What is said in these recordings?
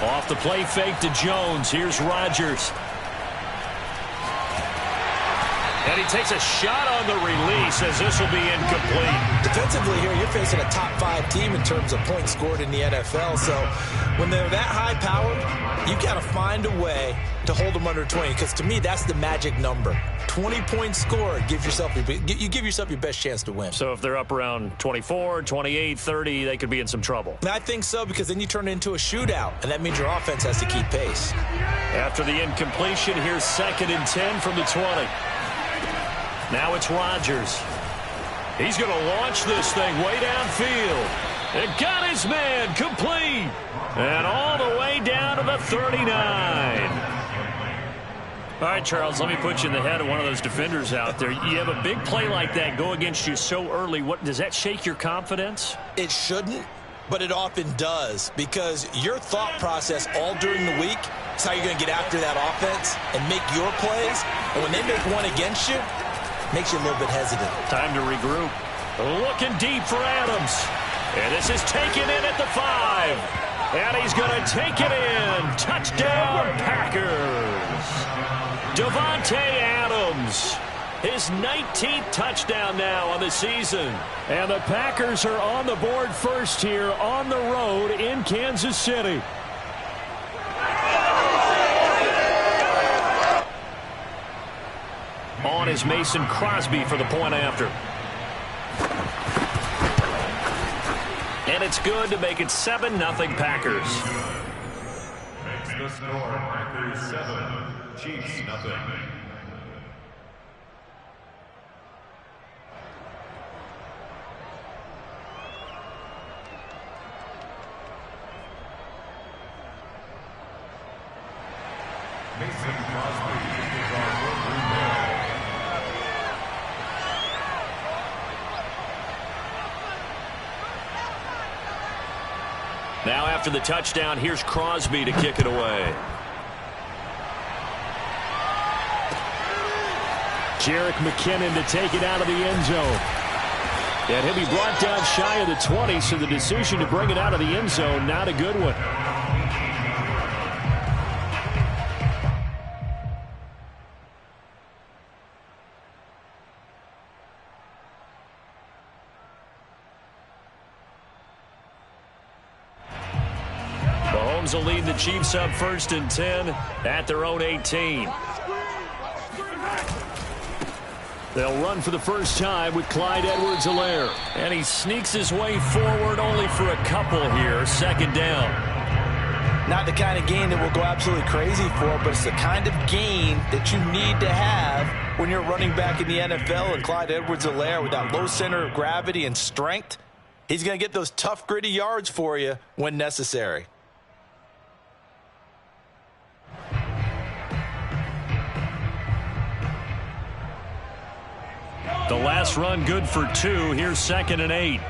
Off the play fake to Jones. Here's Rodgers. And he takes a shot on the release as this will be incomplete. Defensively here, you're facing a top 5 team in terms of points scored in the NFL. So when they're that high-powered, you've got to find a way to hold them under 20. Because to me, that's the magic number. 20 points scored, you give yourself your best chance to win. So if they're up around 24, 28, 30, they could be in some trouble. I think so, because then you turn it into a shootout, and that means your offense has to keep pace. After the incompletion, here's 2nd and 10 from the 20. Now it's Rodgers. He's going to launch this thing way downfield. It got his man complete. And all the way down to the 39. All right, Charles, let me put you in the head of one of those defenders out there. You have a big play like that go against you so early. What does that shake your confidence? It shouldn't, but it often does, because your thought process all during the week is how you're going to get after that offense and make your plays. And when they make one against you, it makes you a little bit hesitant. Time to regroup. Looking deep for Adams. And this is taken in at the 5. And he's going to take it in. Touchdown, Packers. Davante Adams, his 19th touchdown now on the season. And the Packers are on the board first here on the road in Kansas City. On is Mason Crosby for the point after. And it's good to make it 7-0 Packers. Makes the score Packers 7, Chiefs nothing. Mason Crosby is our Green Bay. Now after the touchdown, here's Crosby to kick it away. Jerick McKinnon to take it out of the end zone. And he'll be brought down shy of the 20, so the decision to bring it out of the end zone, not a good one. Mahomes will lead the Chiefs up 1st and 10 at their own 18. They'll run for the first time with Clyde Edwards-Helaire. And he sneaks his way forward only for a couple here. 2nd down. Not the kind of gain that we'll go absolutely crazy for, but it's the kind of gain that you need to have when you're running back in the NFL. And Clyde Edwards-Helaire, with that low center of gravity and strength, he's going to get those tough, gritty yards for you when necessary. The last run good for 2. Here's 2nd and 8.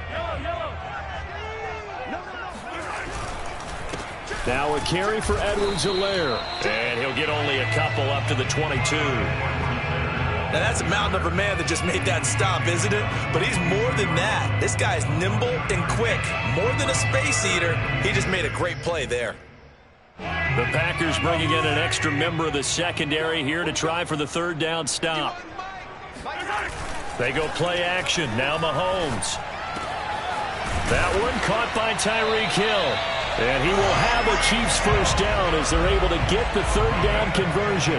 Now a carry for Edwards-Helaire. And he'll get only a couple up to the 22. Now that's a mountain of a man that just made that stop, isn't it? But he's more than that. This guy's nimble and quick. More than a space eater. He just made a great play there. The Packers bringing in an extra member of the secondary here to try for the 3rd down stop. They go play action. Now Mahomes. That one caught by Tyreek Hill. And he will have a Chiefs first down as they're able to get the 3rd down conversion.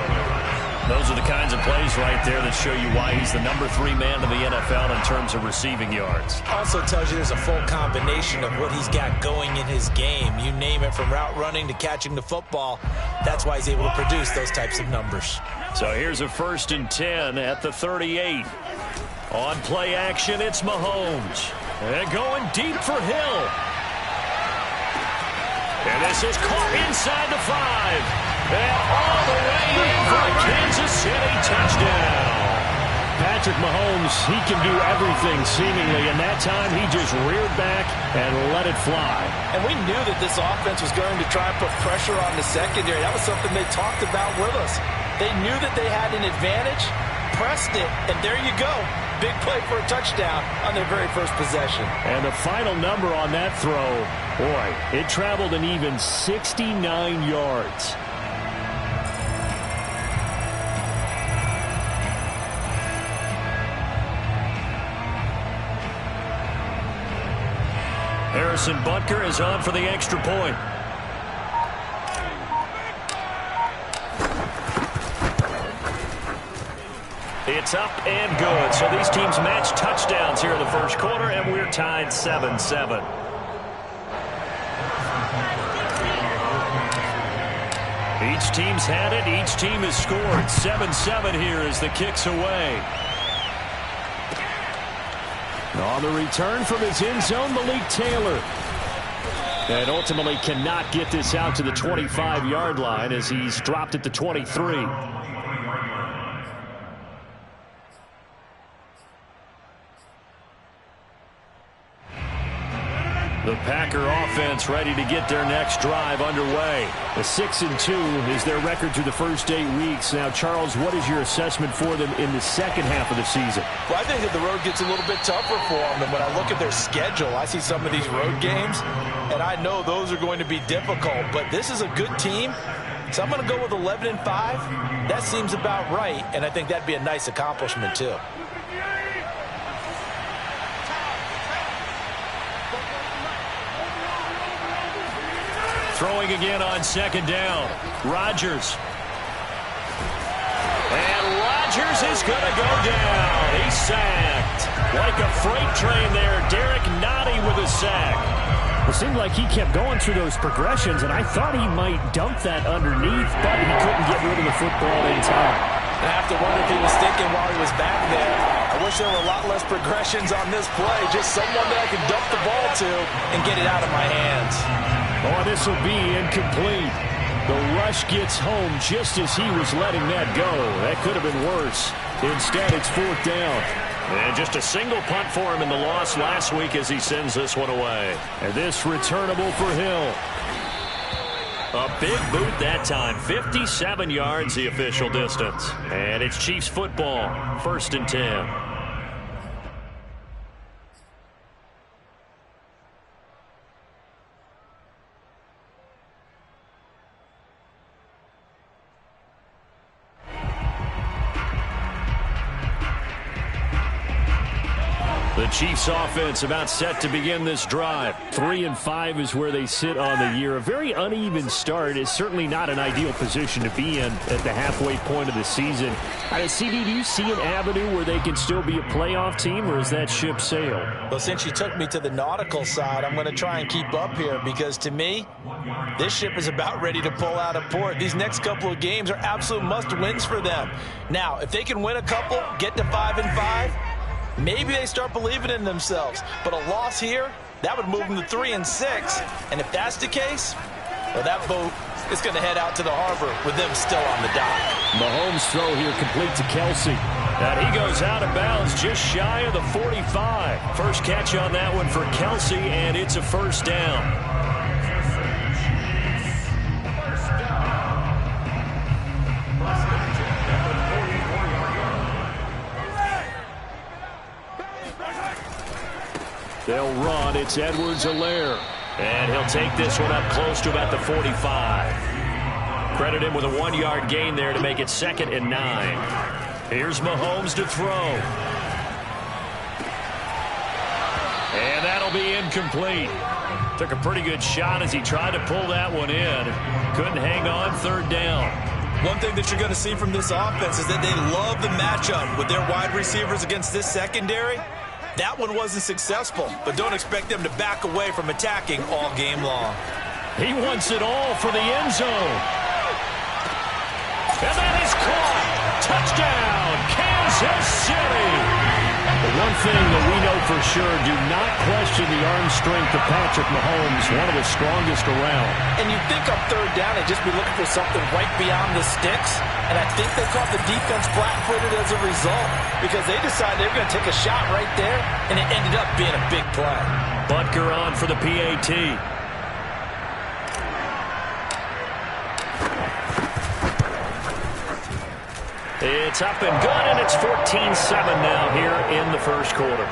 Those are the kinds of plays right there that show you why he's the number 3 man in the NFL in terms of receiving yards. Also tells you there's a full combination of what he's got going in his game. You name it, from route running to catching the football. That's why he's able to produce those types of numbers. So here's a 1st and 10 at the 38. On play action, it's Mahomes. And going deep for Hill. And this is caught inside the 5. And all the way in for a Kansas City touchdown. Patrick Mahomes, he can do everything seemingly, and that time he just reared back and let it fly. And we knew that this offense was going to try and put pressure on the secondary. That was something they talked about with us. They knew that they had an advantage, pressed it, and there you go. big play for a touchdown on their very first possession. And the final number on that throw, boy, it traveled an even 69 yards. Harrison Butker is on for the extra point. It's up and good. So these teams match touchdowns here in the first quarter, and we're tied 7-7. Each team's had it. Each team has scored. 7-7 here as the kick's away. On the return from his end zone, Malik Taylor. And ultimately cannot get this out to the 25-yard line as he's dropped at the 23. The Packer offense ready to get their next drive underway. A 6-2 is their record through the first 8 weeks. Now, Charles, what is your assessment for them in the second half of the season? Well, I think that the road gets a little bit tougher for them. And when I look at their schedule, I see some of these road games, and I know those are going to be difficult. But this is a good team, so I'm going to go with 11-5. That seems about right, and I think that'd be a nice accomplishment, too. Throwing again on second down. Rodgers. And Rodgers is going to go down. He's sacked. Like a freight train there. Derek Nottie with a sack. It seemed like he kept going through those progressions, and I thought he might dump that underneath, but he couldn't get rid of the football in time. I have to wonder if he was thinking while he was back there, I wish there were a lot less progressions on this play. Just someone that I could dump the ball to and get it out of my hands. Oh, this will be incomplete. The rush gets home just as he was letting that go. That could have been worse. Instead, it's fourth down. And just a single punt for him in the loss last week as he sends this one away. And this returnable for Hill. A big boot that time. 57 yards the official distance. And it's Chiefs football. 1st and 10. The Chiefs offense about set to begin this drive. 3-5 is where they sit on the year. A very uneven start is certainly not an ideal position to be in at the halfway point of the season. CD, do you see an avenue where they can still be a playoff team, or is that ship sailed? Well, since you took me to the nautical side, I'm going to try and keep up here because to me, this ship is about ready to pull out of port. These next couple of games are absolute must-wins for them. Now, if they can win a couple, get to 5-5, maybe they start believing in themselves. But a loss here, that would move them to 3-6. And if that's the case, well, that boat is going to head out to the harbor with them still on the dock. Mahomes' throw here complete to Kelsey. And he goes out of bounds just shy of the 45. First catch on that one for Kelsey, and it's a first down. They'll run. It's Edwards-Helaire. And he'll take this one up close to about the 45. Credit him with a 1-yard gain there to make it 2nd and 9. Here's Mahomes to throw. And that'll be incomplete. Took a pretty good shot as he tried to pull that one in. Couldn't hang on. 3rd down. One thing that you're going to see from this offense is that they love the matchup with their wide receivers against this secondary. That one wasn't successful, but don't expect them to back away from attacking all game long. He wants it all for the end zone. And that is caught. Touchdown, Kansas City. The one thing that we know for sure, do not question the arm strength of Patrick Mahomes, one of the strongest around. And you'd think on 3rd down they'd just be looking for something right beyond the sticks. And I think they caught the defense flat-footed as a result because they decided they were going to take a shot right there, and it ended up being a big play. Butker on for the PAT. It's up and good, and it's 14-7 now here in the first quarter.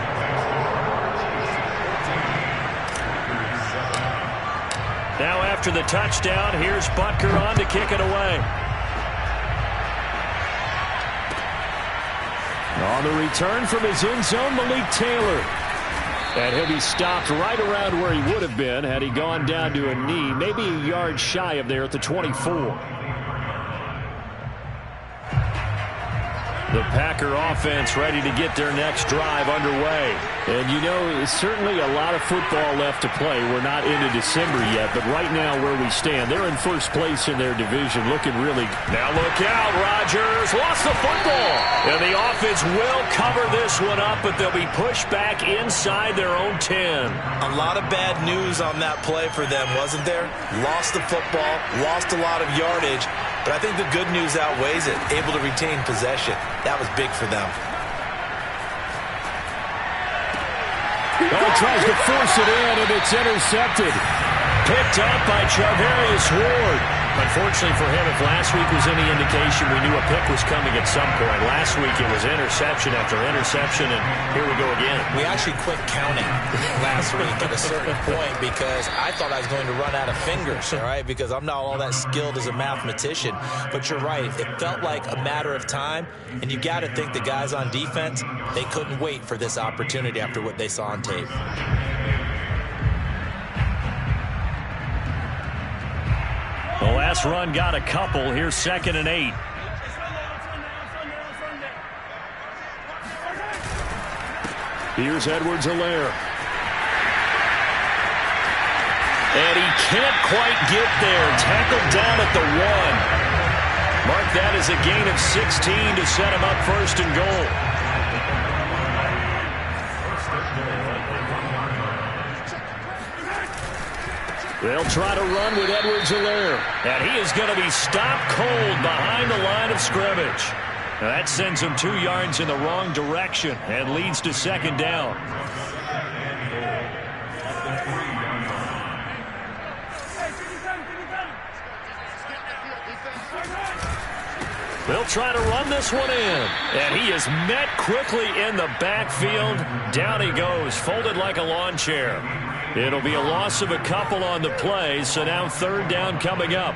Now after the touchdown, here's Butker on to kick it away. On the return from his end zone, Malik Taylor. And he'll be stopped right around where he would have been had he gone down to a knee, maybe a yard shy of there at the 24. The Packer offense ready to get their next drive underway. And you know, certainly a lot of football left to play. We're not into December yet, but right now where we stand, they're in first place in their division, looking really good. Now look out, Rodgers lost the football. And the offense will cover this one up, but they'll be pushed back inside their own 10. A lot of bad news on that play for them, wasn't there? Lost the football, lost a lot of yardage. But I think the good news outweighs it. Able to retain possession. That was big for them. Oh, tries to force it in, and it's intercepted. Picked up by Charvarius Ward. Unfortunately for him, if last week was any indication, we knew a pick was coming at some point. Last week it was interception after interception, and here we go again. We actually quit counting last week at a certain point because I thought I was going to run out of fingers, all right, because I'm not all that skilled as a mathematician. But you're right. It felt like a matter of time, and you got to think the guys on defense, they couldn't wait for this opportunity after what they saw on tape. The last run got a couple. Here's 2nd and 8. Here's Edwards-Helaire. And he can't quite get there. Tackled down at the 1. Mark that as a gain of 16 to set him up 1st and goal. They'll try to run with Edwards-Helaire. And he is going to be stopped cold behind the line of scrimmage. Now that sends him 2 yards in the wrong direction and leads to 2nd down. They'll try to run this one in. And he is met quickly in the backfield. Down he goes, folded like a lawn chair. It'll be a loss of a couple on the play, so now 3rd down coming up.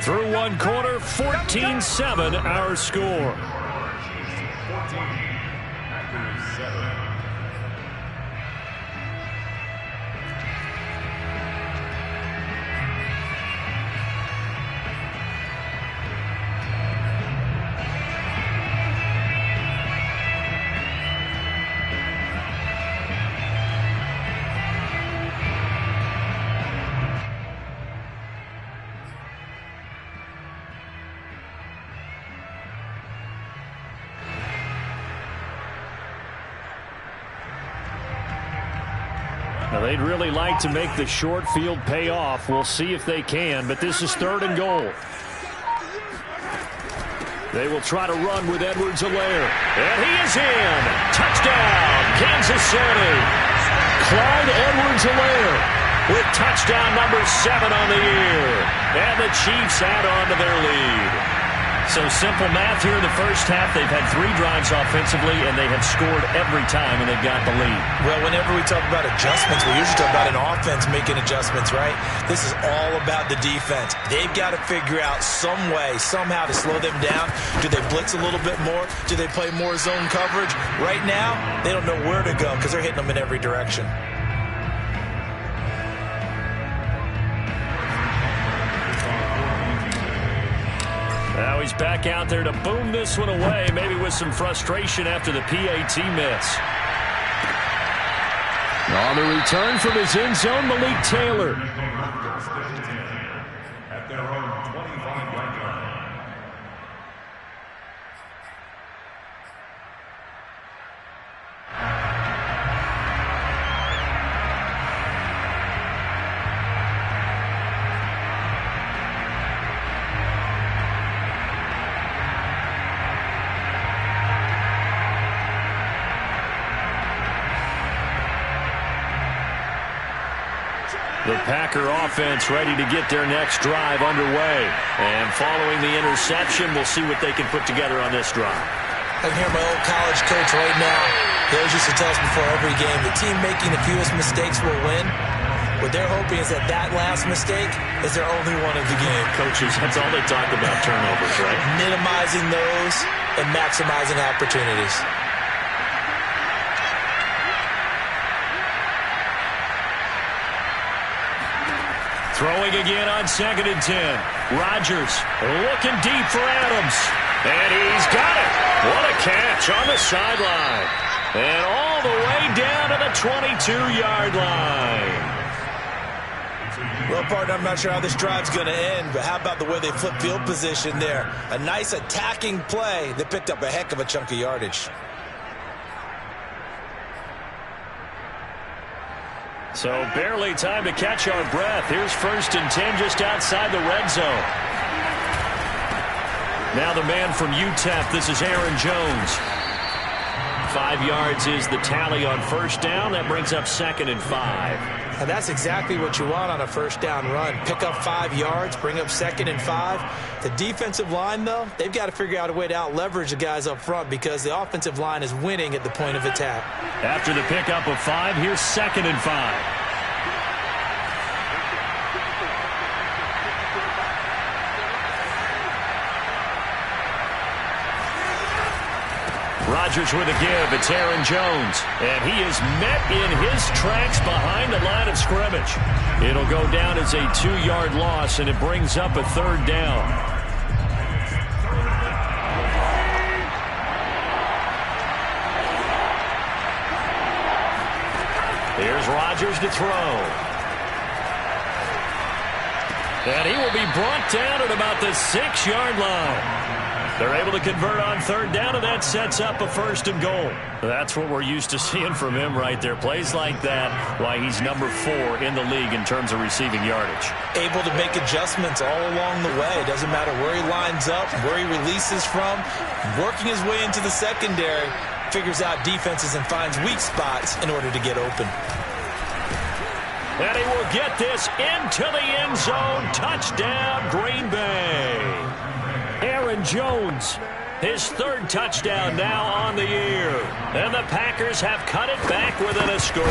Through 1 quarter, 14-7 our score. 14, Packers 7. Now they'd really like to make the short field pay off. We'll see if they can, but this is 3rd and goal. They will try to run with Edwards-Helaire. And he is in. Touchdown, Kansas City. Clyde Edwards-Helaire with touchdown number 7 on the year. And the Chiefs add on to their lead. So simple math here in the first half. They've had 3 drives offensively, and they have scored every time, and they've got the lead. Well, whenever we talk about adjustments, we usually talk about an offense making adjustments, right? This is all about the defense. They've got to figure out some way, somehow to slow them down. Do they blitz a little bit more? Do they play more zone coverage? Right now, they don't know where to go because they're hitting them in every direction. Now he's back out there to boom this one away, maybe with some frustration after the PAT miss. On the return from his end zone, Malik Taylor. At their own 25-yard line. The Packer offense ready to get their next drive underway. And following the interception, we'll see what they can put together on this drive. I can hear my old college coach right now. He always used to tell us before every game, the team making the fewest mistakes will win. What they're hoping is that that last mistake is their only one of the game. Coaches, that's all they talk about, turnovers, right? Minimizing those and maximizing opportunities. Throwing again on 2nd and 10. Rodgers looking deep for Adams. And he's got it. What a catch on the sideline. And all the way down to the 22-yard line. Well, partner, I'm not sure how this drive's going to end, but how about the way they flip field position there? A nice attacking play that picked up a heck of a chunk of yardage. So barely time to catch our breath. Here's 1st and 10 just outside the red zone. Now the man from UTEP, this is Aaron Jones. 5 yards is the tally on 1st down. That brings up 2nd and 5. And that's exactly what you want on a 1st down run. Pick up 5 yards, bring up 2nd and 5. The defensive line, though, they've got to figure out a way to out-leverage the guys up front because the offensive line is winning at the point of attack. After the pickup of 5, here's 2nd and 5. Rodgers with a give. It's Aaron Jones. And he is met in his tracks behind the line of scrimmage. It'll go down as a 2-yard loss, and it brings up a 3rd down. Here's Rodgers to throw. And he will be brought down at about the 6-yard line. They're able to convert on 3rd down, and that sets up a 1st and goal. That's what we're used to seeing from him right there. Plays like that, why he's number 4 in the league in terms of receiving yardage. Able to make adjustments all along the way. Doesn't matter where he lines up, where he releases from. Working his way into the secondary, figures out defenses and finds weak spots in order to get open. And he will get this into the end zone. Touchdown, Green Bay. Aaron Jones, his 3rd touchdown now on the year. And the Packers have cut it back within a score.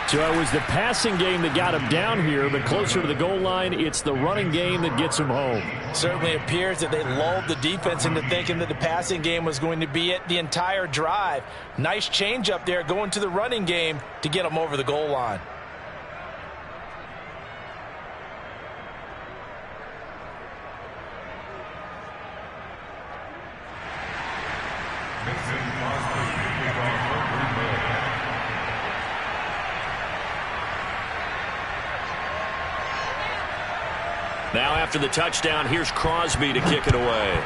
So it was the passing game that got him down here, but closer to the goal line, it's the running game that gets him home. Certainly appears that they lulled the defense into thinking that the passing game was going to be it the entire drive. Nice change up there going to the running game to get them over the goal line. Now after the touchdown, here's Crosby to kick it away.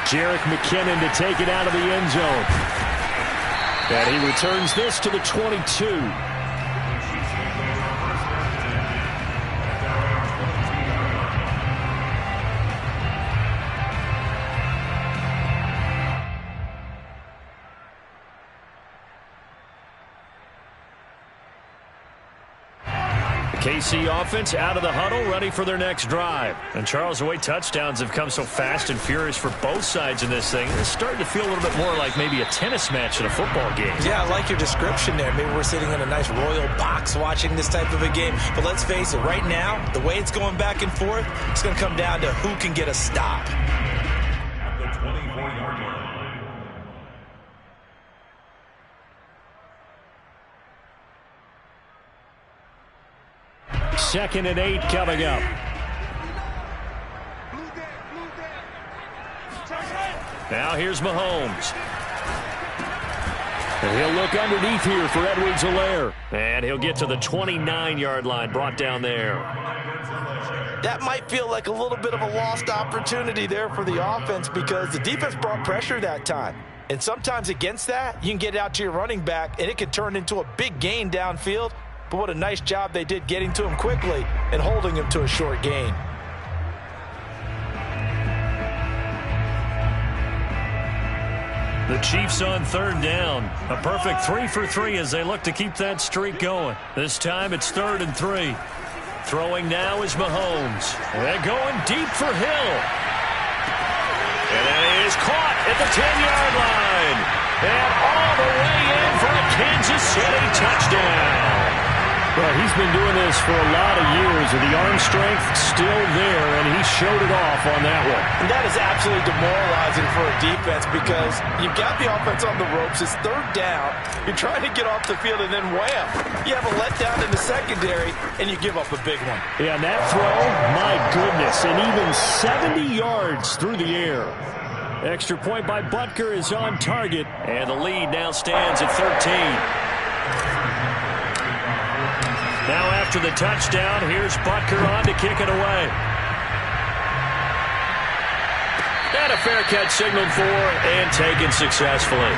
Jerick McKinnon to take it out of the end zone. And he returns this to the 22. KC offense out of the huddle, ready for their next drive. And Charles, the way touchdowns have come so fast and furious for both sides in this thing, it's starting to feel a little bit more like maybe a tennis match in a football game. Yeah, I like your description there. Maybe we're sitting in a nice royal box watching this type of a game. But let's face it, right now, the way it's going back and forth, it's going to come down to who can get a stop. At the 24-yard line. 2nd and 8 coming up. Now here's Mahomes. And he'll look underneath here for Edwards-Helaire. And he'll get to the 29-yard line, brought down there. That might feel like a little bit of a lost opportunity there for the offense because the defense brought pressure that time. And sometimes against that, you can get out to your running back, and it can turn into a big gain downfield. But what a nice job they did getting to him quickly and holding him to a short gain. The Chiefs on 3rd down. A perfect 3 for 3 as they look to keep that streak going. This time it's 3rd and 3. Throwing now is Mahomes. They're going deep for Hill. And that is caught at the 10-yard line. And all the way in for a Kansas City touchdown. Well, he's been doing this for a lot of years, and the arm strength still there, and he showed it off on that one. And that is absolutely demoralizing for a defense because you've got the offense on the ropes. It's 3rd down. You're trying to get off the field, and then wham, you have a letdown in the secondary, and you give up a big one. Yeah, and that throw, my goodness, and even 70 yards through the air. Extra point by Butker is on target. And the lead now stands at 13. Now after the touchdown, here's Butker on to kick it away. And a fair catch signaled for and taken successfully.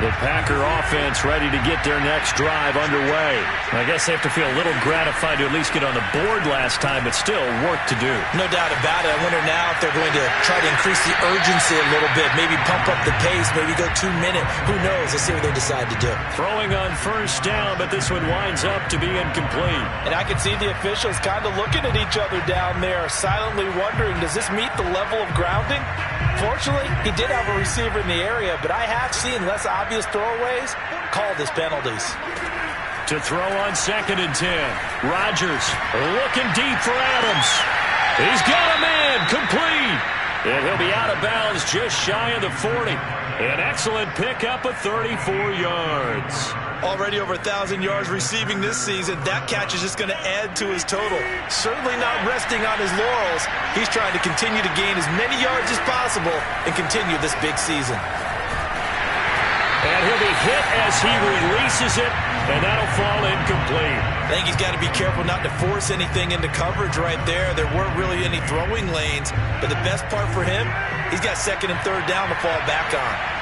The Packer offense ready to get their next drive underway. I guess they have to feel a little gratified to at least get on the board last time, but still work to do. No doubt about it. I wonder now if they're going to try to increase the urgency a little bit, maybe pump up the pace, maybe go 2-minute. Who knows? Let's see what they decide to do. Throwing on 1st down, but this one winds up to be incomplete. And I can see the officials kind of looking at each other down there, silently wondering, does this meet the level of grounding? Fortunately, he did have a receiver in the area, but I have seen less obvious throwaways called as penalties. To throw on 2nd and 10. Rodgers looking deep for Adams. He's got a man, complete. And he'll be out of bounds just shy of the 40. An excellent pickup of 34 yards. Already over 1,000 yards receiving this season. That catch is just going to add to his total. Certainly not resting on his laurels. He's trying to continue to gain as many yards as possible and continue this big season. And he'll be hit as he releases it, and that'll fall incomplete. I think he's got to be careful not to force anything into coverage right there. There weren't really any throwing lanes, but the best part for him, he's got 2nd and 3rd down to fall back on.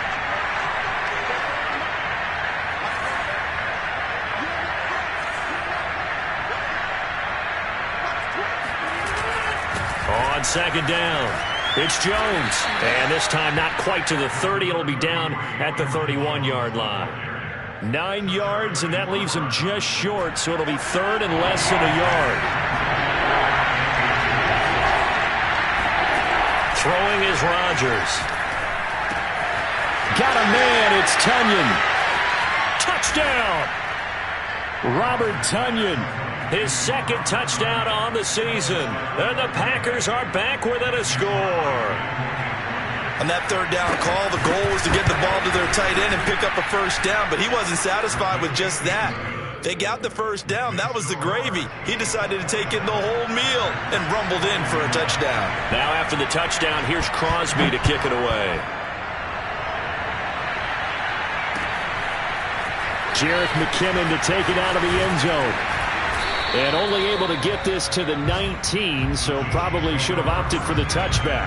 On 2nd down, it's Jones. And this time not quite to the 30. It'll be down at the 31-yard line. 9 yards, and that leaves him just short, so it'll be 3rd and less than a yard. Throwing is Rodgers. Got a man, it's Tonyan. Touchdown! Robert Tonyan. His 2nd touchdown on the season. And the Packers are back within a score. On that 3rd down call, the goal was to get the ball to their tight end and pick up a 1st down, but he wasn't satisfied with just that. They got the 1st down. That was the gravy. He decided to take in the whole meal and rumbled in for a touchdown. Now after the touchdown, here's Crosby to kick it away. Jerick McKinnon to take it out of the end zone. And only able to get this to the 19, so probably should have opted for the touchback.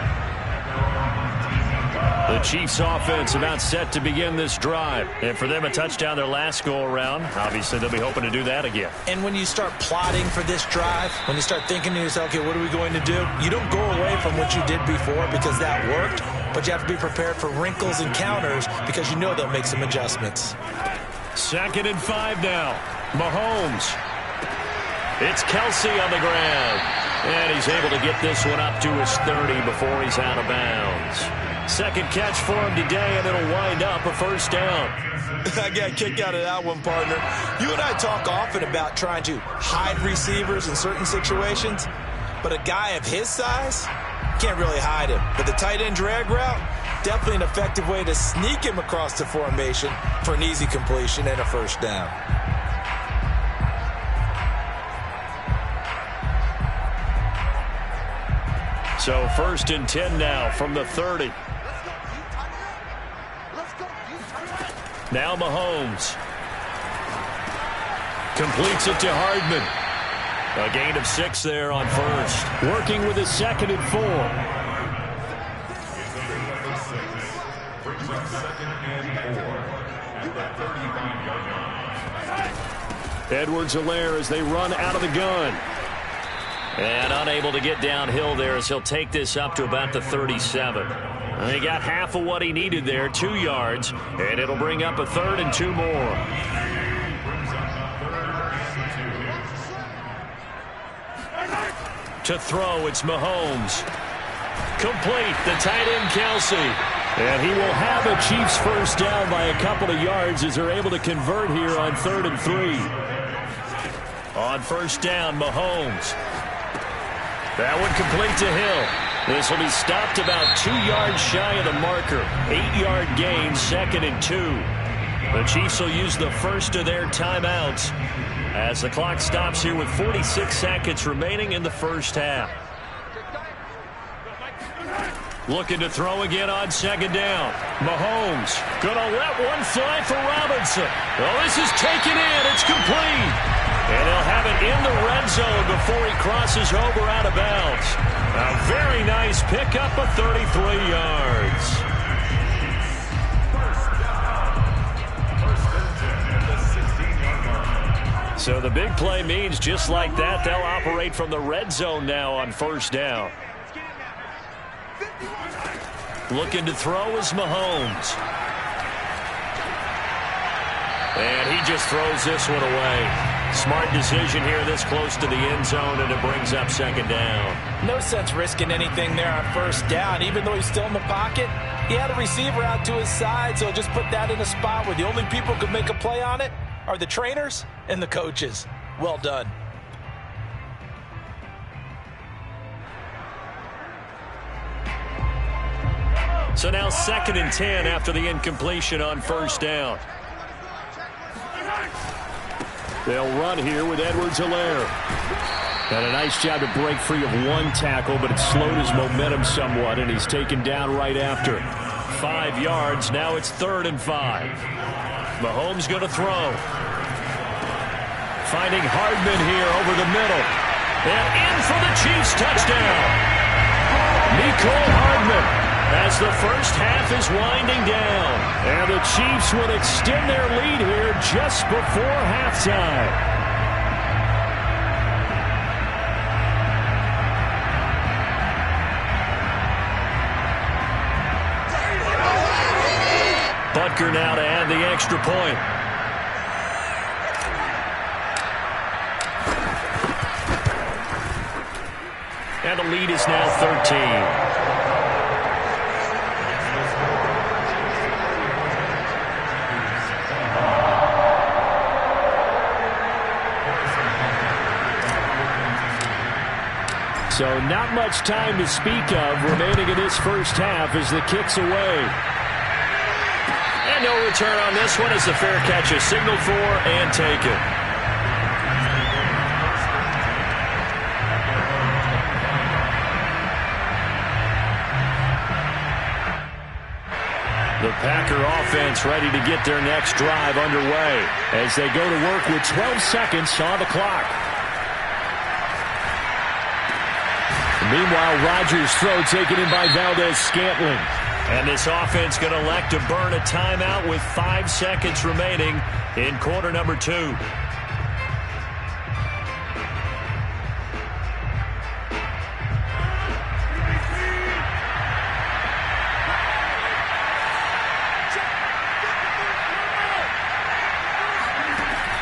The Chiefs offense about set to begin this drive. And for them, a touchdown their last go-around. Obviously, they'll be hoping to do that again. And when you start plotting for this drive, when you start thinking to yourself, okay, what are we going to do? You don't go away from what you did before because that worked, but you have to be prepared for wrinkles and counters because you know they'll make some adjustments. 2nd and 5 now. Mahomes. It's Kelsey on the ground. And he's able to get this one up to his 30 before he's out of bounds. 2nd catch for him today, and it'll wind up a first down. I got a kick out of that one, partner. You and I talk often about trying to hide receivers in certain situations, but a guy of his size can't really hide him. But the tight end drag route, definitely an effective way to sneak him across the formation for an easy completion and a first down. So 1st and 10 now from the 30. Now Mahomes. Completes it to Hardman. A gain of 6 there on 1st. Working with his 2nd and 4. Edwards-Helaire as they run out of the gun. And unable to get downhill there as he'll take this up to about the 37. He got half of what he needed there, 2 yards, and it'll bring up a 3rd and 2 more. To throw, it's Mahomes. Complete, the tight end Kelsey. And he will have a Chiefs first down by a couple of yards as they're able to convert here on 3rd and 3. On 1st down, Mahomes. That one complete to Hill. This will be stopped about 2 yards shy of the marker. 8-yard gain, 2nd and 2. The Chiefs will use the first of their timeouts as the clock stops here with 46 seconds remaining in the first half. Looking to throw again on 2nd down. Mahomes gonna let one fly for Robinson. Well, this is taken in. It's complete. And he'll have it in the red zone before he crosses over out of bounds. A very nice pickup of 33 yards. So the big play means just like that, they'll operate from the red zone now on 1st down. Looking to throw is Mahomes. And he just throws this one away. Smart decision here this close to the end zone, and it brings up 2nd down. No sense risking anything there on 1st down. Even though he's still in the pocket, he had a receiver out to his side, so just put that in a spot where the only people who can make a play on it are the trainers and the coaches. Well done. So now 2nd and 10 after the incompletion on 1st down. They'll run here with Edwards-Helaire. Had a nice job to break free of one tackle, but it slowed his momentum somewhat, and he's taken down right after. 5 yards. Now it's 3rd and 5. Mahomes going to throw. Finding Hardman here over the middle. And in for the Chiefs touchdown. Mecole Hardman as the first half is winding down. And the Chiefs will extend their lead here just before halftime. Butker now to add the extra point. And the lead is now 13. So not much time to speak of remaining in this first half as the kick's away. And no return on this one as the fair catch is signaled for and taken. The Packer offense ready to get their next drive underway as they go to work with 12 seconds on the clock. Meanwhile, Rodgers' throw taken in by Valdez-Scantling. And this offense going to elect to burn a timeout with 5 seconds remaining in quarter number 2.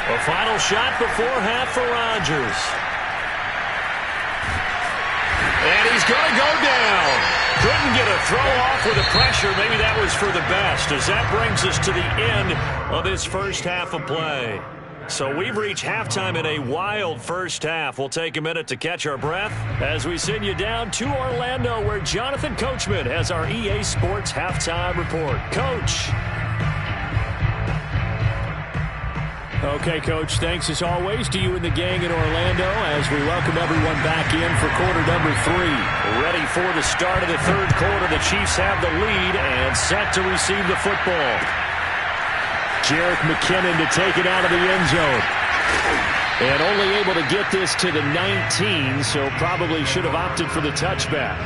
A final shot before half for Rodgers. And he's going to go down. Couldn't get a throw off with the pressure. Maybe that was for the best, as that brings us to the end of this first half of play. So we've reached halftime in a wild first half. We'll take a minute to catch our breath as we send you down to Orlando, where Jonathan Coachman has our EA Sports halftime report. Coach. Okay, Coach, thanks as always to you and the gang in Orlando as we welcome everyone back in for quarter number 3. Ready for the start of the third quarter. The Chiefs have the lead and set to receive the football. Jerick McKinnon to take it out of the end zone. And only able to get this to the 19, so probably should have opted for the touchback.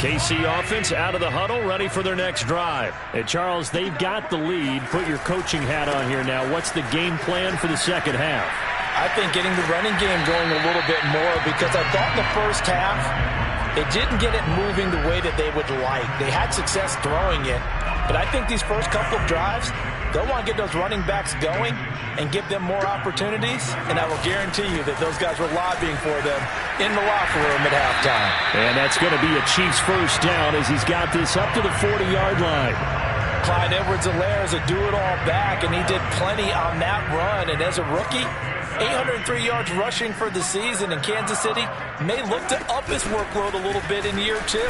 KC offense out of the huddle, ready for their next drive. Hey, Charles, they've got the lead. Put your coaching hat on here now. What's the game plan for the second half? I think getting the running game going a little bit more, because I thought in the first half they didn't get it moving the way that they would like. They had success throwing it, but I think these first couple of drives, they'll want to get those running backs going and give them more opportunities, and I will guarantee you that those guys were lobbying for them in the locker room at halftime. And that's going to be a Chiefs first down as he's got this up to the 40-yard line. Clyde Edwards-Helaire is a do-it-all back, and he did plenty on that run. And as a rookie, 803 yards rushing for the season, and Kansas City may look to up his workload a little bit in year 2.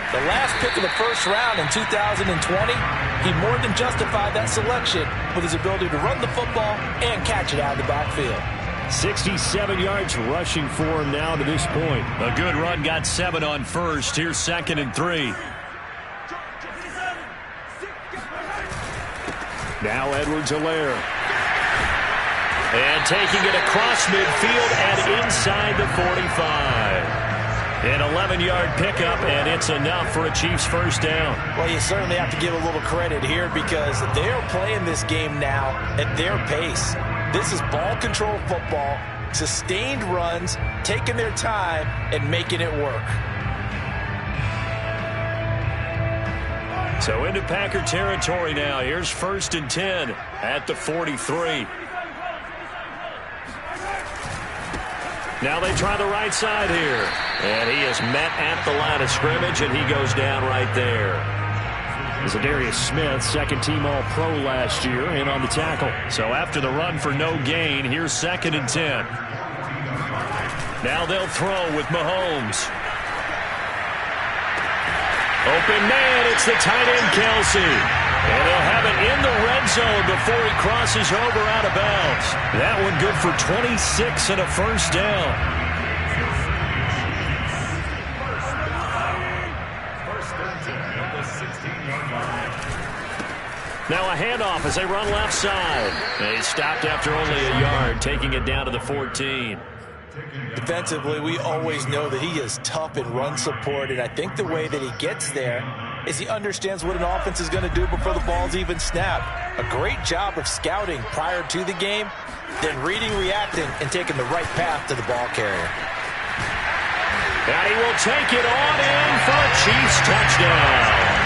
The last pick of the first round in 2020, he more than justified that selection with his ability to run the football and catch it out of the backfield. 67 yards rushing for him now to this point. A good run, got 7 on first. Here's 2nd and 3. Now Edwards-Helaire. And taking it across midfield and inside the 45. An 11-yard pickup, and it's enough for a Chiefs first down. Well, you certainly have to give a little credit here, because they're playing this game now at their pace. This is ball control football, sustained runs, taking their time, and making it work. So into Packer territory now. Here's 1st and 10 at the 43. Now they try the right side here. And he is met at the line of scrimmage, and he goes down right there. Zadarius Smith, second-team All-Pro last year, in on the tackle. So after the run for no gain, here's 2nd and 10. Now they'll throw with Mahomes. Open man, it's the tight end Kelsey. And he'll have it in the red zone before he crosses over out of bounds. That one good for 26 and a first down. Now a handoff as they run left side. And he stopped after only a yard, taking it down to the 14. Defensively, we always know that he is tough in run support, and I think the way that he gets there is he understands what an offense is going to do before the ball's even snapped. A great job of scouting prior to the game, then reading, reacting, and taking the right path to the ball carrier. And he will take it on in for a Chiefs touchdown.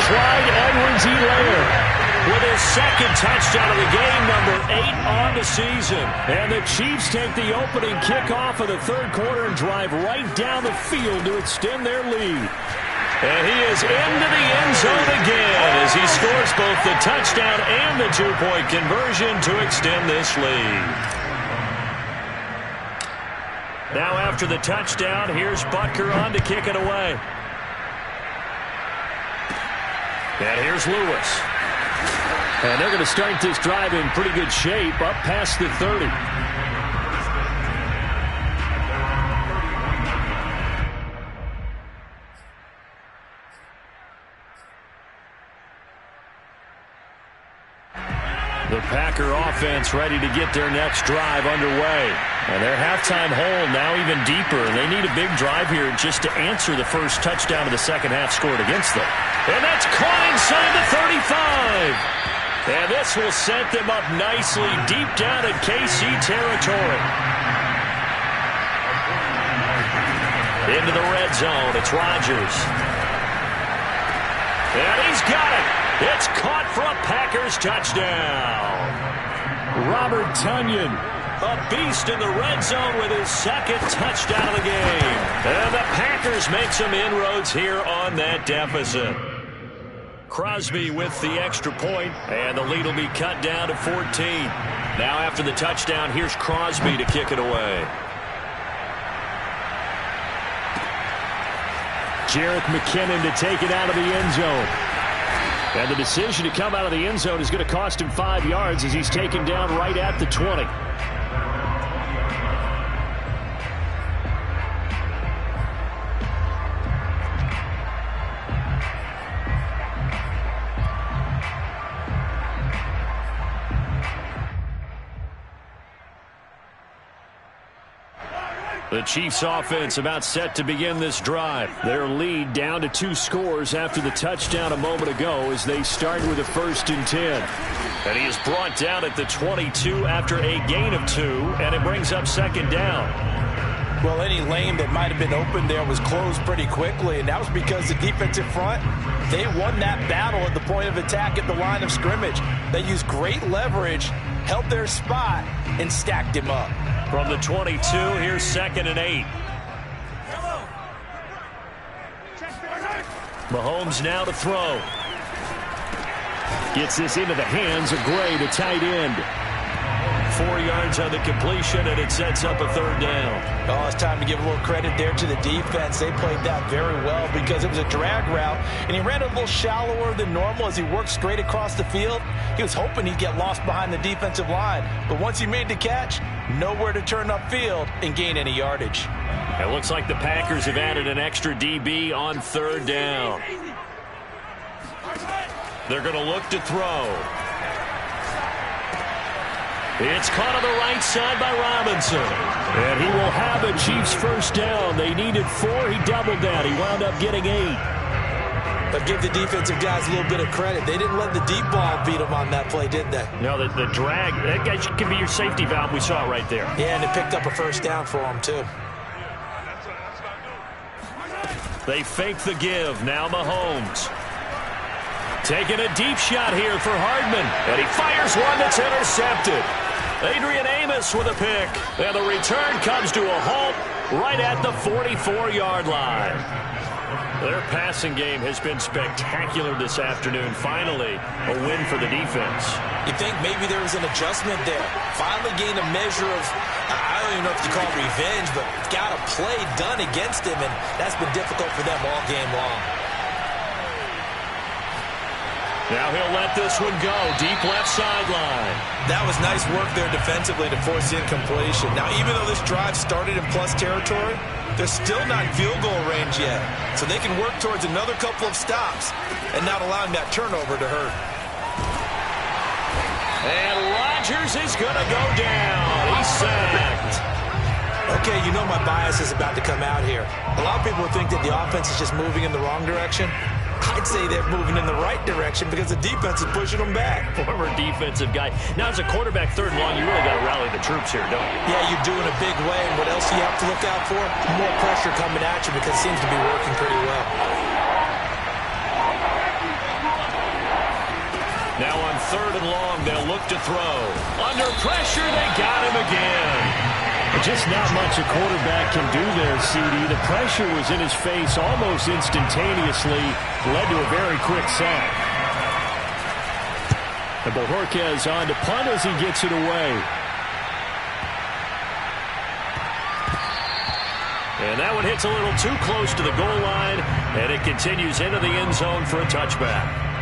Clyde Edwards-Helaire with his second touchdown of the game, number 8 on the season. And the Chiefs take the opening kickoff of the third quarter and drive right down the field to extend their lead. And he is into the end zone again as he scores both the touchdown and the two-point conversion to extend this lead. Now after the touchdown, here's Butker on to kick it away. And here's Lewis. And they're going to start this drive in pretty good shape, up past the 30. The Packer offense ready to get their next drive underway. And their halftime hole now even deeper. They need a big drive here just to answer the first touchdown of the second half scored against them. And that's caught inside the 35. And this will set them up nicely deep down in KC territory. Into the red zone. It's Rodgers. And he's got it. It's caught for a Packers touchdown. Robert Tonyan, a beast in the red zone with his second touchdown of the game. And the Packers make some inroads here on that deficit. Crosby with the extra point, and the lead will be cut down to 14. Now after the touchdown, here's Crosby to kick it away. Jerick McKinnon to take it out of the end zone. And the decision to come out of the end zone is going to cost him 5 yards as he's taken down right at the 20. The Chiefs offense about set to begin this drive. Their lead down to 2 scores after the touchdown a moment ago as they start with a 1st and 10. And he is brought down at the 22 after a gain of 2, and it brings up 2nd down. Well, any lane that might have been open there was closed pretty quickly, and that was because the defensive front, they won that battle at the point of attack at the line of scrimmage. They used great leverage, held their spot, and stacked him up. From the 22, here's 2nd and 8. Mahomes now to throw. Gets this into the hands of Gray, the tight end. 4 yards on the completion, and it sets up a 3rd down. Oh, it's time to give a little credit there to the defense. They played that very well because it was a drag route, and he ran a little shallower than normal as he worked straight across the field. He was hoping he'd get lost behind the defensive line, but once he made the catch, nowhere to turn upfield and gain any yardage. It looks like the Packers have added an extra DB on 3rd down. They're going to look to throw. It's caught on the right side by Robinson. And he will have a Chiefs 1st down. They needed 4. He doubled that. He wound up getting 8. But give the defensive guys a little bit of credit. They didn't let the deep ball beat them on that play, did they? No, the drag, that guy can be your safety valve. We saw it right there. Yeah, and it picked up a 1st down for them, too. They fake the give. Now Mahomes. Taking a deep shot here for Hardman. And he fires one that's intercepted. Adrian Amos with a pick. And the return comes to a halt right at the 44-yard line. Their passing game has been spectacular this afternoon. Finally, a win for the defense. You think maybe there was an adjustment there. Finally gained a measure of, I don't even know if you call it revenge, but got a play done against him, and that's been difficult for them all game long. Now he'll let this one go. Deep left sideline. That was nice work there defensively to force the incompletion. Now, even though this drive started in plus territory, they're still not in field goal range yet. So they can work towards another couple of stops and not allowing that turnover to hurt. And Rodgers is going to go down. He's sacked. Okay, you know my bias is about to come out here. A lot of people think that the offense is just moving in the wrong direction. I'd say they're moving in the right direction because the defense is pushing them back. Former defensive guy. Now, as a quarterback, 3rd and long, you really got to rally the troops here, don't you? Yeah, you do in a big way. And what else do you have to look out for? More pressure coming at you because it seems to be working pretty well. Now on 3rd and long, they'll look to throw. Under pressure, they got him again. Just not much a quarterback can do there, CD. The pressure was in his face almost instantaneously, led to a very quick sack. And Bojorquez on to punt as he gets it away. And that one hits a little too close to the goal line, and it continues into the end zone for a touchback.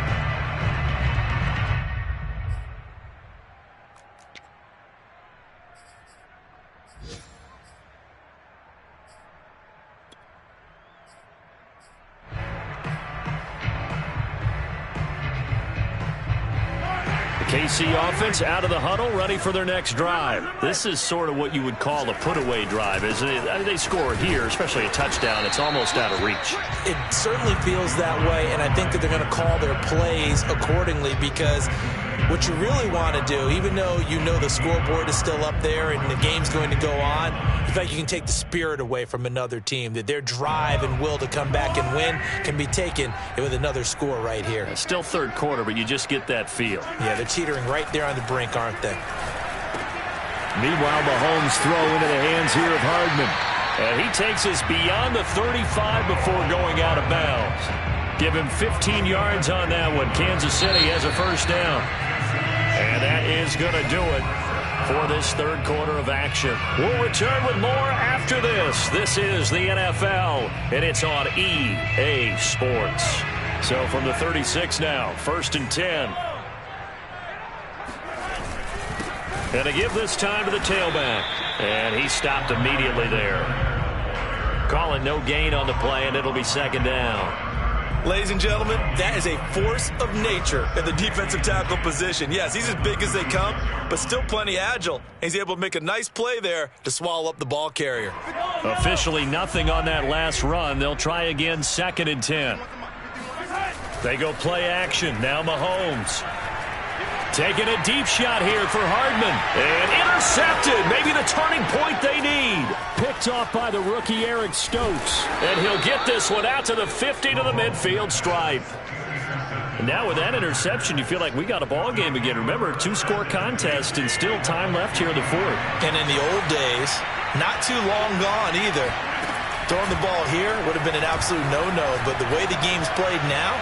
KC offense out of the huddle, ready for their next drive. This is sort of what you would call a put-away drive, isn't it? I mean, they score here, especially a touchdown. It's almost out of reach. It certainly feels that way, and I think that they're going to call their plays accordingly, because what you really want to do, even though you know the scoreboard is still up there and the game's going to go on, in fact, you can take the spirit away from another team, that their drive and will to come back and win can be taken with another score right here. It's still third quarter, but you just get that feel. Yeah, they're teetering right there on the brink, aren't they? Meanwhile, Mahomes throw into the hands here of Hardman. And he takes us beyond the 35 before going out of bounds. Give him 15 yards on that one. Kansas City has a first down. And that is going to do it for this third quarter of action. We'll return with more after this. This is the NFL, and it's on EA Sports. So from the 36 now, 1st and 10. And to give this time to the tailback. And he stopped immediately there. Calling no gain on the play, and it'll be second down. Ladies and gentlemen, that is a force of nature in the defensive tackle position. Yes, he's as big as they come, but still plenty agile. He's able to make a nice play there to swallow up the ball carrier. Officially nothing on that last run. They'll try again, 2nd and 10. They go play action. Now Mahomes. Taking a deep shot here for Hardman. And intercepted. Maybe the turning point they need. Picked off by the rookie Eric Stokes. And he'll get this one out to the 50 to the midfield stripe. And now with that interception, you feel like we got a ball game again. Remember, 2-score contest and still time left here in the fourth. And in the old days, not too long gone either. Throwing the ball here would have been an absolute no-no. But the way the game's played now,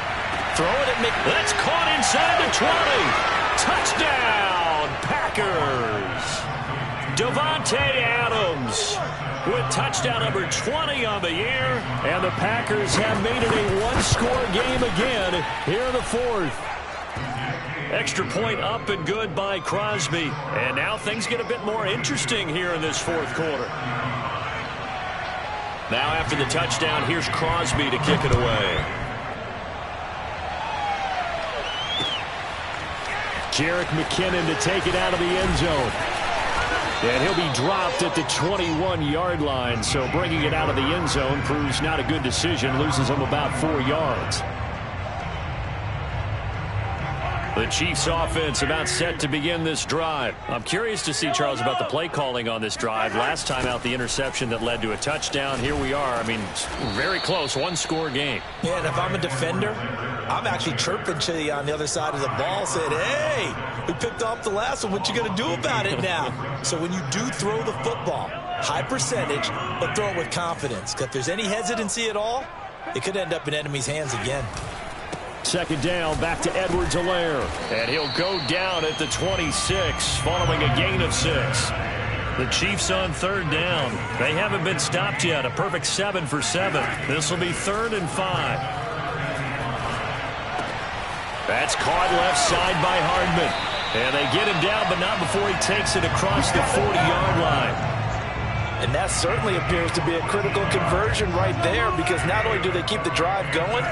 throwing it... That's caught inside the 20. Touchdown, Packers. Davante Adams with touchdown number 20 on the year. And the Packers have made it a one-score game again here in the fourth. Extra point up and good by Crosby. And now things get a bit more interesting here in this fourth quarter. Now after the touchdown, here's Crosby to kick it away. Jerick McKinnon to take it out of the end zone. And he'll be dropped at the 21-yard line. So bringing it out of the end zone proves not a good decision. Loses him about 4 yards. The Chiefs offense about set to begin this drive. I'm curious to see, Charles, about the play calling on this drive. Last time out, the interception that led to a touchdown. Here we are. I mean, very close, one-score game. Yeah, and if I'm a defender, I'm actually chirping to you on the other side of the ball, saying, hey, we picked off the last one. What you going to do about it now? So when you do throw the football, high percentage, but throw it with confidence. Because if there's any hesitancy at all, it could end up in enemy's hands again. Second down, back to Edwards-Helaire. And he'll go down at the 26, following a gain of 6. The Chiefs on third down. They haven't been stopped yet. A perfect 7 for 7. This will be 3rd and 5. That's caught left side by Hardman. And they get him down, but not before he takes it across the 40-yard line. And that certainly appears to be a critical conversion right there, because not only do they keep the drive going,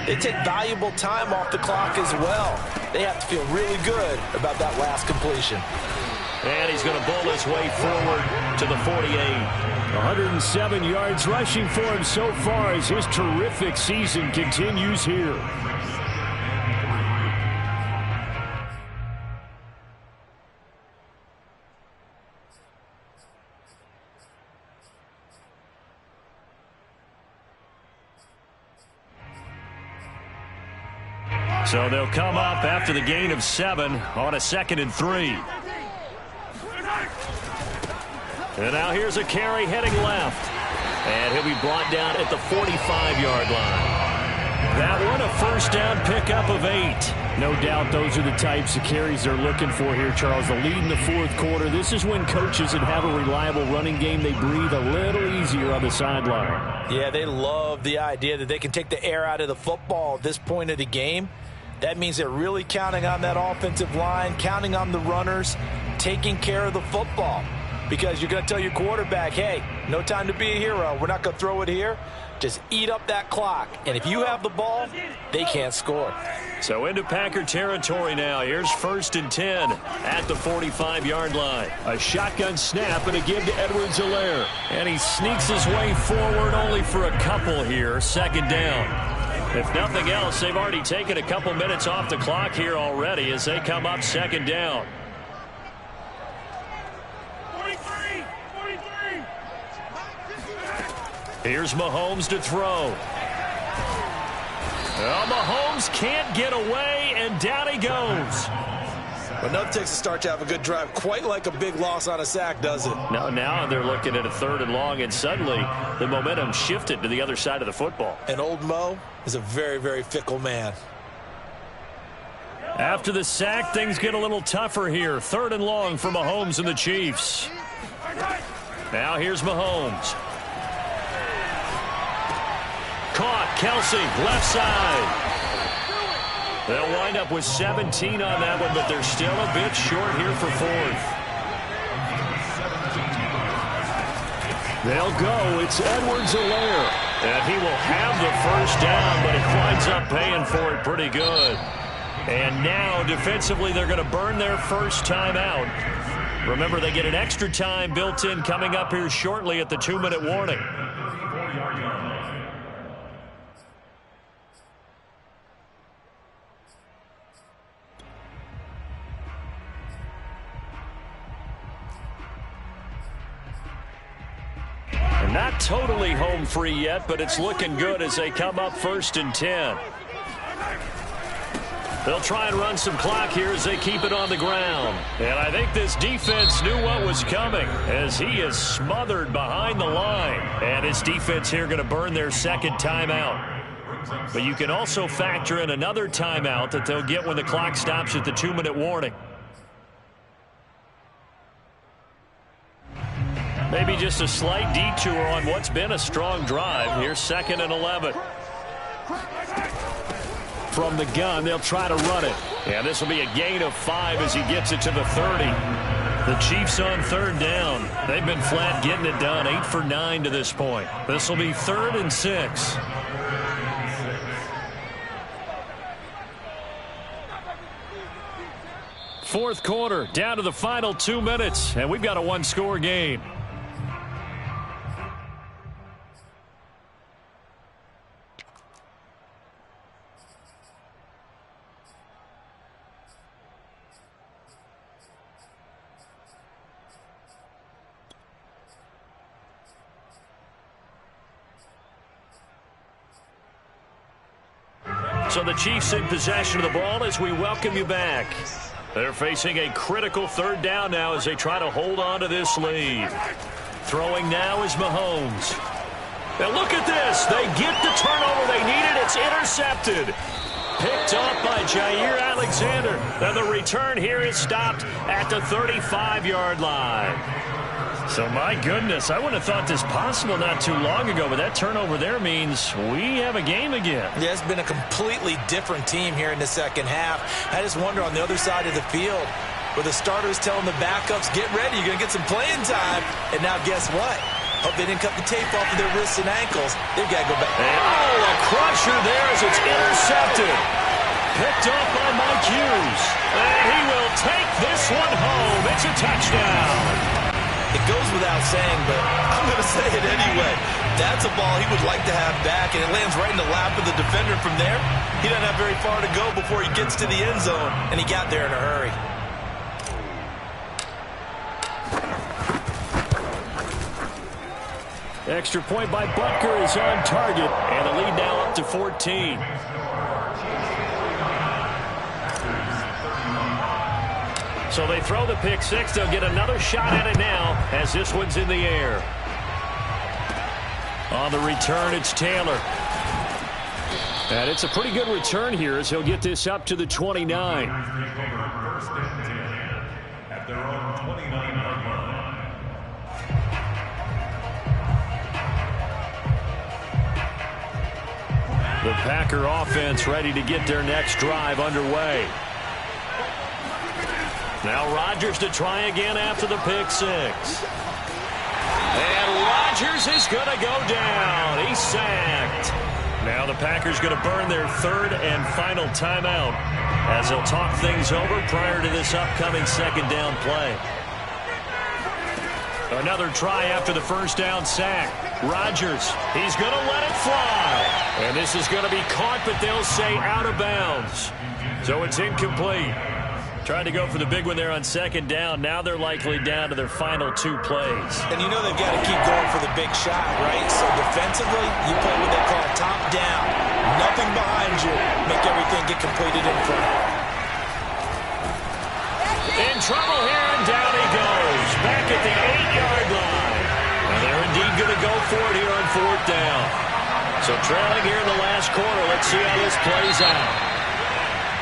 they take valuable time off the clock as well. They have to feel really good about that last completion. And he's going to bowl his way forward to the 48. 107 yards rushing for him so far as his terrific season continues here. So they'll come up after the gain of 7 on a 2nd and 3. And now here's a carry heading left. And he'll be brought down at the 45-yard line. That one, a first down pickup of 8. No doubt those are the types of carries they're looking for here, Charles. The lead in the fourth quarter. This is when coaches that have a reliable running game, they breathe a little easier on the sideline. Yeah, they love the idea that they can take the air out of the football at this point of the game. That means they're really counting on that offensive line, counting on the runners, taking care of the football. because you're going to tell your quarterback, hey, no time to be a hero. We're not going to throw it here. Just eat up that clock. And if you have the ball, they can't score. So into Packer territory now. Here's 1st and 10 at the 45-yard line. A shotgun snap and a give to Edwards-Helaire. And he sneaks his way forward only for a couple here. 2nd down. If nothing else, they've already taken a couple minutes off the clock here already as they come up 2nd down. 43. Here's Mahomes to throw. Well, Mahomes can't get away, and down he goes. But nothing takes a start to have a good drive, quite like a big loss on a sack, does it? Now they're looking at a 3rd and long, and suddenly the momentum shifted to the other side of the football. And old Mo is a very, very fickle man. After the sack, things get a little tougher here. 3rd and long for Mahomes and the Chiefs. Now here's Mahomes. Caught, Kelsey, left side. They'll wind up with 17 on that one, but they're still a bit short here for 4th. They'll go. It's Edwards-Helaire. And he will have the 1st down, but he winds up paying for it pretty good. And now, defensively, they're going to burn their first timeout. Remember, they get an extra time built in coming up here shortly at the 2-minute warning. Not totally home free yet, but it's looking good as they come up 1st and 10. They'll try and run some clock here as they keep it on the ground. And I think this defense knew what was coming as he is smothered behind the line. And his defense here going to burn their 2nd timeout. But you can also factor in another timeout that they'll get when the clock stops at the 2-minute warning. Maybe just a slight detour on what's been a strong drive. Here's 2nd and 11. From the gun, they'll try to run it. And this will be a gain of 5 as he gets it to the 30. The Chiefs on 3rd down. They've been flat getting it done. 8 for 9 to this point. This will be 3rd and 6. Fourth quarter, down to the final 2 minutes, and we've got a 1-score game. So the Chiefs in possession of the ball as we welcome you back. They're facing a critical 3rd down now as they try to hold on to this lead. Throwing now is Mahomes. And look at this. They get the turnover they needed. It's intercepted. Picked off by Jair Alexander. And the return here is stopped at the 35-yard line. So, my goodness, I wouldn't have thought this possible not too long ago, but that turnover there means we have a game again. Yeah, it's been a completely different team here in the 2nd half. I just wonder on the other side of the field, where the starters telling the backups, get ready, you're going to get some playing time. And now guess what? Hope they didn't cut the tape off of their wrists and ankles. They've got to go back. Oh, a crusher there as it's intercepted. Picked off by Mike Hughes. And he will take this one home. It's a touchdown. It goes without saying, but I'm going to say it anyway. That's a ball he would like to have back, and it lands right in the lap of the defender from there. He doesn't have very far to go before he gets to the end zone, and he got there in a hurry. Extra point by Butker is on target, and the lead now up to 14. So they throw the pick 6. They'll get another shot at it now as this one's in the air. On the return, it's Taylor. And it's a pretty good return here as he'll get this up to the 29. At their own 29-yard line. The Packer offense ready to get their next drive underway. Now Rodgers to try again after the pick six. And Rodgers is going to go down. He's sacked. Now the Packers going to burn their third and final timeout as they'll talk things over prior to this upcoming second down play. Another try after the first down sack. Rodgers, he's going to let it fly. And this is going to be caught, but they'll say out of bounds. So it's incomplete. Trying to go for the big one there on second down. Now they're likely down to their final two plays. And you know they've got to keep going for the big shot, right? So defensively, you play what they call top down. Nothing behind you. Make everything get completed in front. In trouble here, and down he goes. Back at the 8-yard line. And they're indeed going to go for it here on fourth down. So trailing here in the last quarter. Let's see how this plays out.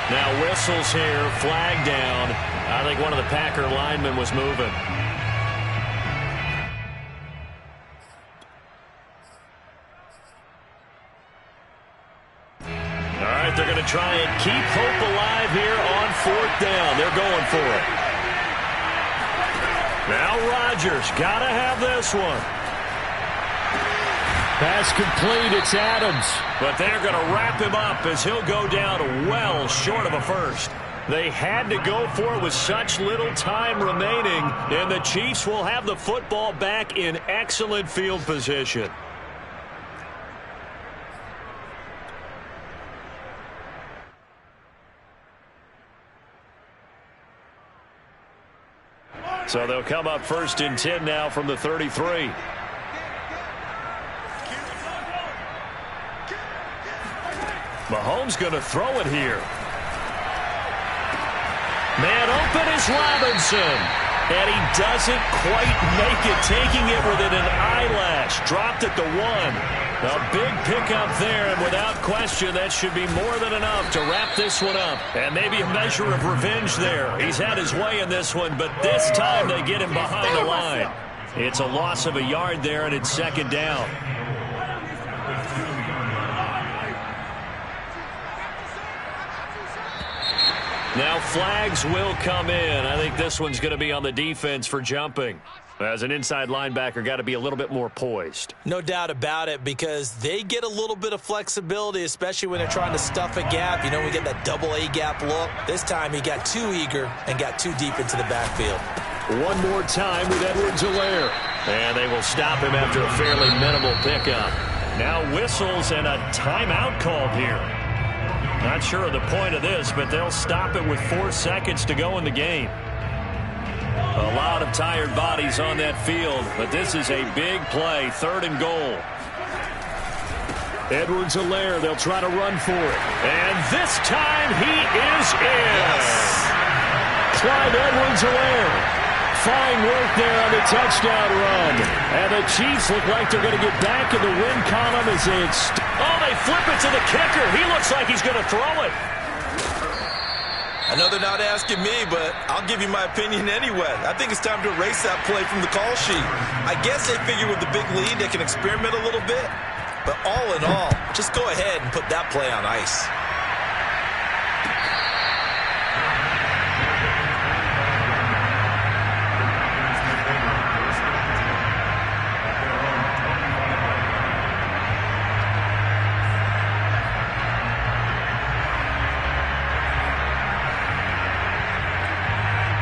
Now whistles here, flag down. I think one of the Packer linemen was moving. All right, they're going to try and keep hope alive here on fourth down. They're going for it. Now Rodgers, got to have this one. Pass complete, it's Adams. But they're going to wrap him up as he'll go down well short of a first. They had to go for it with such little time remaining, and the Chiefs will have the football back in excellent field position. So they'll come up first and 10 now from the 33. Mahomes going to throw it here. Man open is Robinson. And he doesn't quite make it, taking it within an eyelash. Dropped at the 1. A big pickup there, and without question, that should be more than enough to wrap this one up. And maybe a measure of revenge there. He's had his way in this one, but this time they get him behind the line. It's a loss of a yard there, and it's second down. Now flags will come in. I think this one's going to be on the defense for jumping. As an inside linebacker, got to be a little bit more poised. No doubt about it, because they get a little bit of flexibility, especially when they're trying to stuff a gap. You know, we get that double A gap look. This time he got too eager and got too deep into the backfield. One more time with Edwards-Helaire. And they will stop him after a fairly minimal pickup. Now whistles and a timeout called here. Not sure of the point of this, but they'll stop it with 4 seconds to go in the game. A lot of tired bodies on that field, but this is a big play, 3rd and goal. Edwards-Helaire, they'll try to run for it. And this time he is in. Yes. Clyde Edwards-Helaire. Fine work there on the touchdown run. And the Chiefs look like they're going to get back in the win column as they they flip it to the kicker. He looks like he's going to throw it. I know they're not asking me, but I'll give you my opinion anyway. I think it's time to erase that play from the call sheet. I guess they figure with the big lead they can experiment a little bit. But all in all, just go ahead and put that play on ice.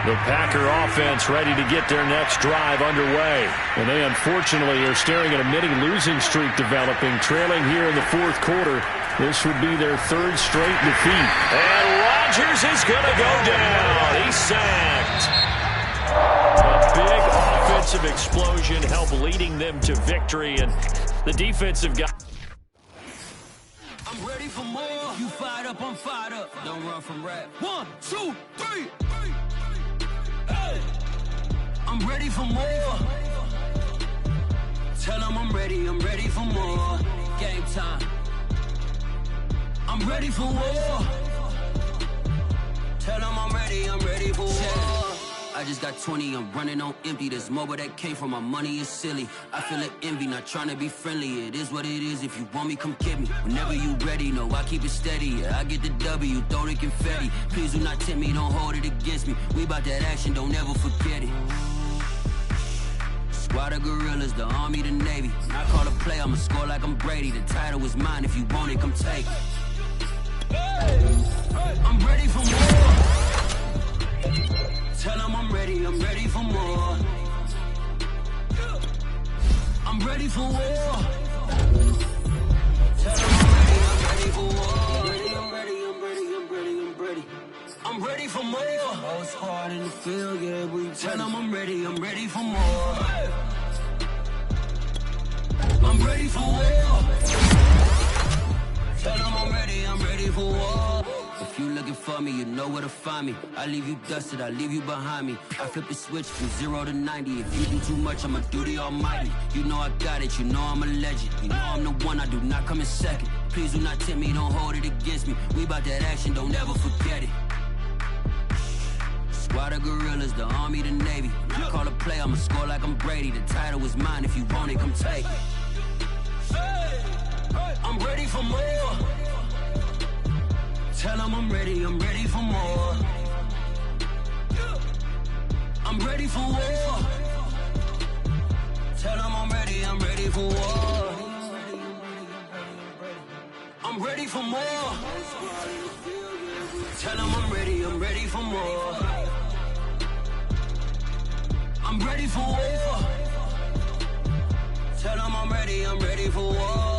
The Packer offense ready to get their next drive underway. And they unfortunately are staring at a mini losing streak developing, trailing here in the 4th quarter. This would be their 3rd straight defeat. And Rodgers is going to go down. He's sacked. A big offensive explosion helped leading them to victory, and the defensive guy. I'm ready for more. You fired up, I'm fired up. Don't run from rap. 1, 2, 3. Hey. I'm ready for more. Tell them I'm ready for more. Game time. I'm ready for war. Tell them I'm ready for war. I just got 20, I'm running on empty. There's more where that came from, my money is silly. I feel it envy, not trying to be friendly. It is what it is, if you want me, come get me. Whenever you ready, no, I keep it steady. Yeah, I get the W, throw the confetti. Please do not tempt me, don't hold it against me. We about that action, don't ever forget it. Squad of gorillas, the army, the navy. When I call a play, I'ma score like I'm Brady. The title is mine, if you want it, come take it. I'm ready for more. Tell them I'm ready for more. I'm ready for war. Tell them I'm ready for war. I'm ready for more. Whole squad in the field, yeah, we tell them I'm ready for more. I'm ready for war. Tell them I'm ready for war. If you looking for me, you know where to find me. I leave you dusted, I leave you behind me. I flip the switch from 0 to 90. If you do too much, I'ma do the almighty. You know I got it, you know I'm a legend. You know I'm the one, I do not come in second. Please do not tempt me, don't hold it against me. We about that action, don't ever forget it. Squad of gorillas, the army, the navy. When I call a play, I'ma score like I'm Brady. The title is mine, if you want it, come take it. I'm ready for more. Tell them I'm ready for more. I'm ready for war. Tell them I'm ready for war. I'm ready for more. Tell them I'm ready for more. I'm ready for war. Tell them I'm ready for war.